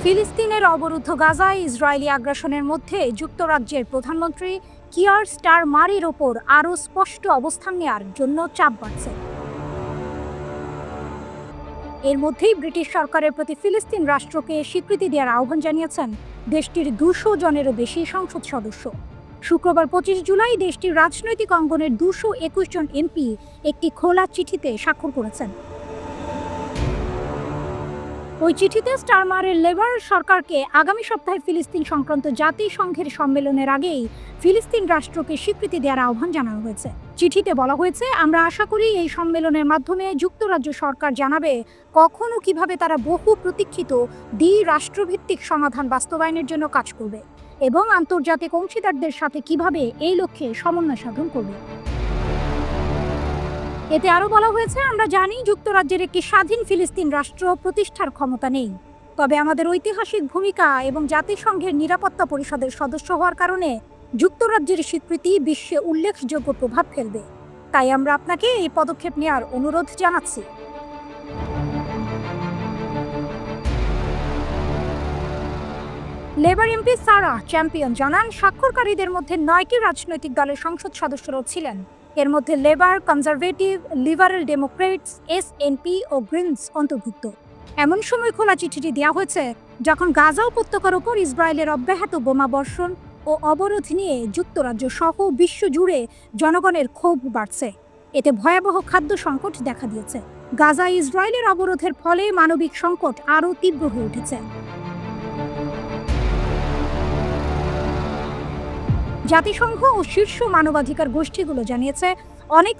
ফিলিস্তিনের অবরুদ্ধ গাজায় ইসরায়েলি আগ্রাসনের মধ্যে যুক্তরাজ্যের প্রধানমন্ত্রী কিয়ার স্টারমারের ওপর আরও স্পষ্ট অবস্থান নেওয়ার জন্য চাপ বাড়ছে। এর মধ্যেই ব্রিটিশ সরকারের প্রতি ফিলিস্তিন রাষ্ট্রকে স্বীকৃতি দেওয়ার আহ্বান জানিয়েছেন দেশটির 200 জনেরও বেশি সংসদ সদস্য। শুক্রবার 25 জুলাই দেশটির রাজনৈতিক অঙ্গনের 221 জন এমপি একটি খোলা চিঠিতে স্বাক্ষর করেছেন। ওই চিঠিতে স্টারমারের লেবার সরকারকে আগামী সপ্তাহে ফিলিস্তিন সংক্রান্ত জাতিসংঘের সম্মেলনের আগেই ফিলিস্তিন রাষ্ট্রকে স্বীকৃতি দেওয়ার আহ্বান জানানো হয়েছে। চিঠিতে বলা হয়েছে, আমরা আশা করি এই সম্মেলনের মাধ্যমে যুক্তরাজ্য সরকার জানাবে কখন ও কিভাবে তারা বহু প্রতীক্ষিত দ্বি-রাষ্ট্রভিত্তিক সমাধান বাস্তবায়নের জন্য কাজ করবে এবং আন্তর্জাতিক অংশীদারদের সাথে কিভাবে এই লক্ষ্যে সমন্বয় সাধন করবে। এতে আরও বলা হয়েছে, আমরা জানি যুক্তরাজ্যের একটি স্বাধীন ফিলিস্তিন রাষ্ট্র প্রতিষ্ঠার ক্ষমতা নেই, তবে আমাদের ঐতিহাসিক ভূমিকা এবং জাতিসংঘের নিরাপত্তা পরিষদের সদস্য হওয়ার কারণে যুক্তরাজ্যের স্বীকৃতি বিশ্বে উল্লেখযোগ্য প্রভাব ফেলবে। তাই আমরা আপনাকে এই পদক্ষেপ নেওয়ার অনুরোধ জানাচ্ছি। লেবার এমপি সারাহ চ্যাম্পিয়ন জানান, স্বাক্ষরকারীদের মধ্যে 9টি রাজনৈতিক দলের সংসদ সদস্যরাও ছিলেন। এর মধ্যে Labour, Conservative, Liberal Democrats, SNP ও গ্রিনস অন্তর্ভুক্ত। এমন সময় খোলা চিঠিটি দেওয়া হয়েছে যখন গাজা উপত্যকার ওপর ইসরায়েলের অব্যাহত বোমা বর্ষণ ও অবরোধ নিয়ে যুক্তরাজ্য সহ বিশ্বজুড়ে জনগণের ক্ষোভ বাড়ছে। এতে ভয়াবহ খাদ্য সংকট দেখা দিয়েছে। গাজায় ইসরায়েলের অবরোধের ফলে মানবিক সংকট আরও তীব্র হয়ে উঠেছে। জাতিসংঘ ও শীর্ষ মানবাধিকার গোষ্ঠীগুলো জানিয়েছে, অনেক